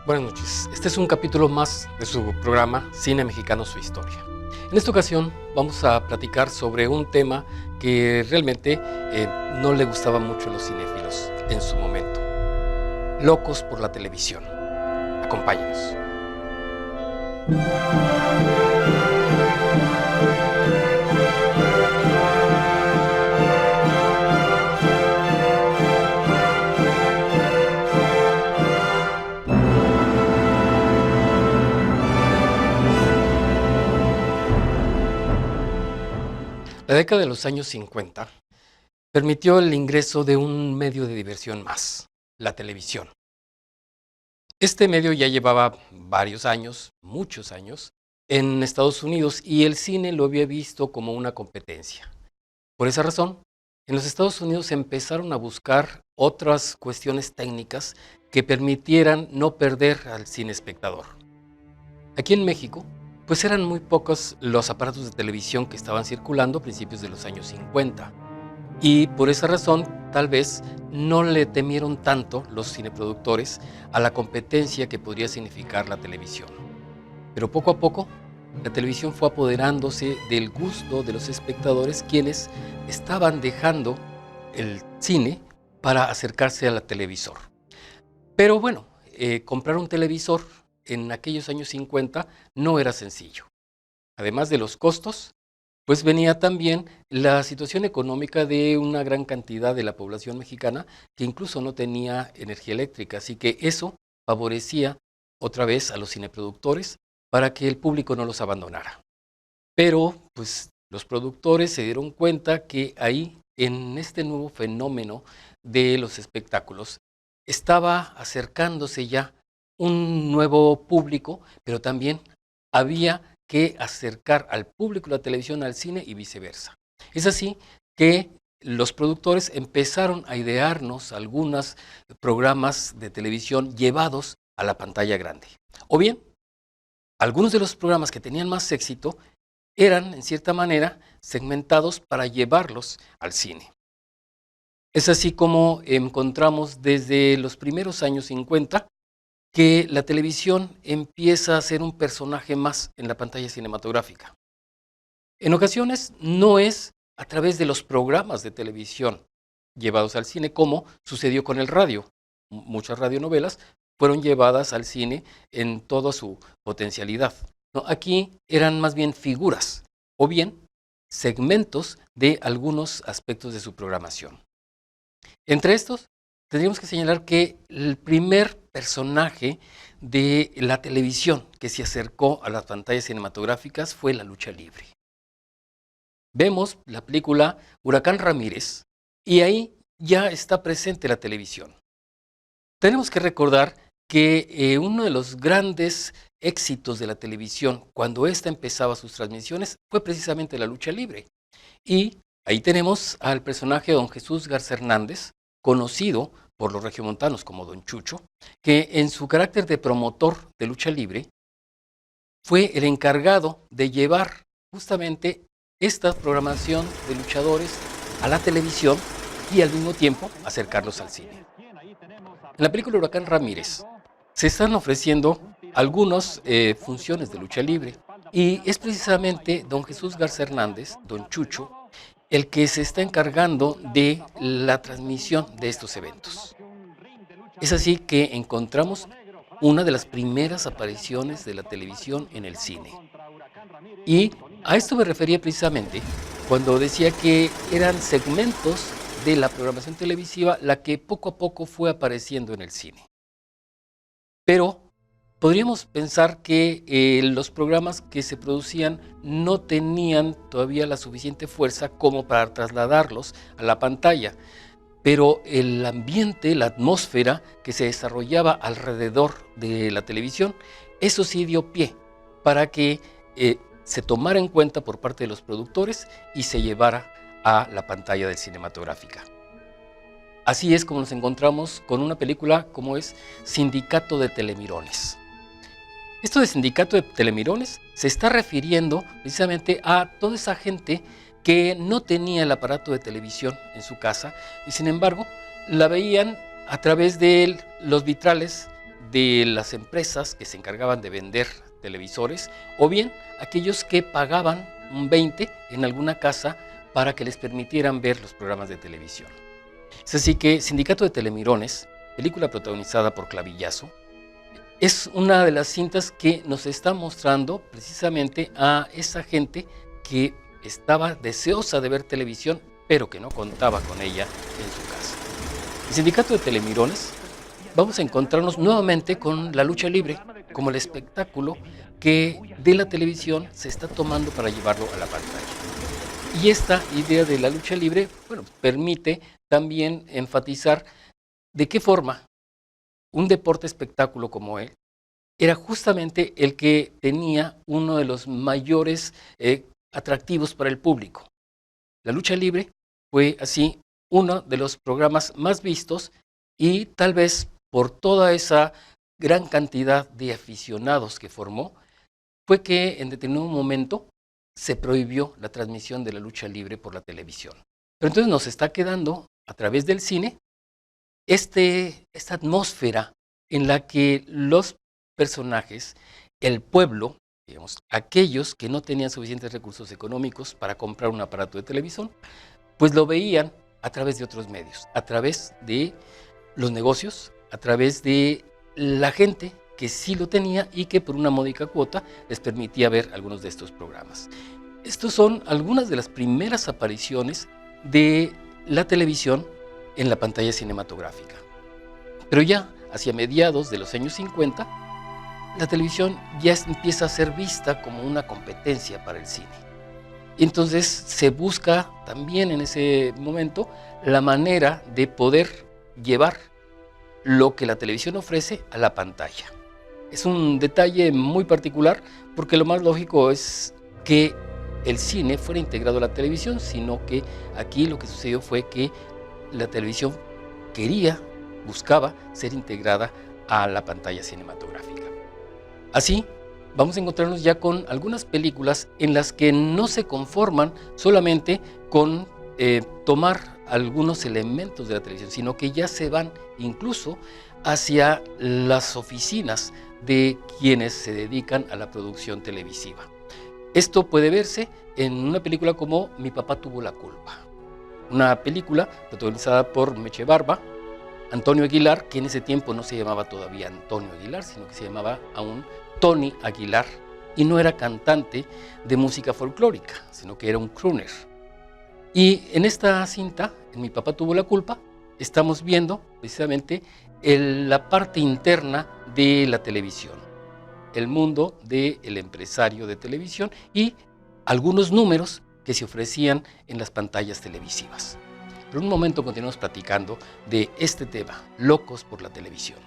Buenas noches, este es un capítulo más de su programa Cine Mexicano, su historia. En esta ocasión vamos a platicar sobre un tema que realmente no le gustaba mucho a los cinéfilos en su momento. Locos por la televisión. Acompáñenos. La década de los años 50 permitió el ingreso de un medio de diversión más, la televisión. Este medio ya llevaba varios años, muchos años, en Estados Unidos y el cine lo había visto como una competencia. Por esa razón, en los Estados Unidos empezaron a buscar otras cuestiones técnicas que permitieran no perder al cine espectador. Aquí en México, pues eran muy pocos los aparatos de televisión que estaban circulando a principios de los años 50. Y por esa razón, tal vez no le temieron tanto los cineproductores a la competencia que podría significar la televisión. Pero poco a poco, la televisión fue apoderándose del gusto de los espectadores, quienes estaban dejando el cine para acercarse a la televisor. Pero bueno, comprar un televisor en aquellos años 50 no era sencillo. Además de los costos, pues venía también la situación económica de una gran cantidad de la población mexicana que incluso no tenía energía eléctrica, así que eso favorecía otra vez a los cineproductores para que el público no los abandonara. Pero pues los productores se dieron cuenta que ahí, en este nuevo fenómeno de los espectáculos, estaba acercándose ya un nuevo público, pero también había que acercar al público la televisión al cine y viceversa. Es así que los productores empezaron a idearnos algunos programas de televisión llevados a la pantalla grande. O bien, algunos de los programas que tenían más éxito eran, en cierta manera, segmentados para llevarlos al cine. Es así como encontramos desde los primeros años 50 que la televisión empieza a ser un personaje más en la pantalla cinematográfica. En ocasiones no es a través de los programas de televisión llevados al cine, como sucedió con el radio. Muchas radionovelas fueron llevadas al cine en toda su potencialidad. No, aquí eran más bien figuras o bien segmentos de algunos aspectos de su programación. Entre estos, tendríamos que señalar que el primer personaje de la televisión que se acercó a las pantallas cinematográficas fue la lucha libre. Vemos la película Huracán Ramírez y ahí ya está presente la televisión. Tenemos que recordar que uno de los grandes éxitos de la televisión cuando ésta empezaba sus transmisiones fue precisamente la lucha libre. Y ahí tenemos al personaje don Jesús Garza Hernández, conocido por los regiomontanos como Don Chucho, que en su carácter de promotor de lucha libre fue el encargado de llevar justamente esta programación de luchadores a la televisión y al mismo tiempo acercarlos al cine. En la película Huracán Ramírez se están ofreciendo algunas funciones de lucha libre y es precisamente don Jesús Garza Hernández, Don Chucho, el que se está encargando de la transmisión de estos eventos. Es así que encontramos una de las primeras apariciones de la televisión en el cine. Y a esto me refería precisamente cuando decía que eran segmentos de la programación televisiva la que poco a poco fue apareciendo en el cine. Pero podríamos pensar que los programas que se producían no tenían todavía la suficiente fuerza como para trasladarlos a la pantalla, pero el ambiente, la atmósfera que se desarrollaba alrededor de la televisión, eso sí dio pie para que se tomara en cuenta por parte de los productores y se llevara a la pantalla de cinematográfica. Así es como nos encontramos con una película como es Sindicato de Telemirones. Esto de Sindicato de Telemirones se está refiriendo precisamente a toda esa gente que no tenía el aparato de televisión en su casa y sin embargo la veían a través de los vitrales de las empresas que se encargaban de vender televisores, o bien aquellos que pagaban un 20 en alguna casa para que les permitieran ver los programas de televisión. Es así que Sindicato de Telemirones, película protagonizada por Clavillazo, es una de las cintas que nos está mostrando precisamente a esa gente que estaba deseosa de ver televisión, pero que no contaba con ella en su casa. El Sindicato de Telemirones, vamos a encontrarnos nuevamente con la lucha libre como el espectáculo que de la televisión se está tomando para llevarlo a la pantalla. Y esta idea de la lucha libre, bueno, permite también enfatizar de qué forma un deporte espectáculo como él era justamente el que tenía uno de los mayores atractivos para el público. La lucha libre fue así uno de los programas más vistos y tal vez por toda esa gran cantidad de aficionados que formó, fue que en determinado momento se prohibió la transmisión de la lucha libre por la televisión. Pero entonces nos está quedando a través del cine esta atmósfera en la que los personajes, el pueblo, digamos, aquellos que no tenían suficientes recursos económicos para comprar un aparato de televisión, pues lo veían a través de otros medios, a través de los negocios, a través de la gente que sí lo tenía y que por una módica cuota les permitía ver algunos de estos programas. Estos son algunas de las primeras apariciones de la televisión en la pantalla cinematográfica. Pero ya hacia mediados de los años 50, la televisión ya empieza a ser vista como una competencia para el cine. Y entonces se busca también en ese momento la manera de poder llevar lo que la televisión ofrece a la pantalla. Es un detalle muy particular porque lo más lógico es que el cine fuera integrado a la televisión, sino que aquí lo que sucedió fue que la televisión buscaba ser integrada a la pantalla cinematográfica. Así, vamos a encontrarnos ya con algunas películas en las que no se conforman solamente con tomar algunos elementos de la televisión, sino que ya se van incluso hacia las oficinas de quienes se dedican a la producción televisiva. Esto puede verse en una película como Mi papá tuvo la culpa, una película protagonizada por Meche Barba, Antonio Aguilar, que en ese tiempo no se llamaba todavía Antonio Aguilar, sino que se llamaba aún Tony Aguilar, y no era cantante de música folclórica, sino que era un crooner. Y en esta cinta, en Mi papá tuvo la culpa, estamos viendo precisamente la parte interna de la televisión, el mundo del empresario de televisión y algunos números que se ofrecían en las pantallas televisivas. Pero en un momento continuamos platicando de este tema, locos por la televisión.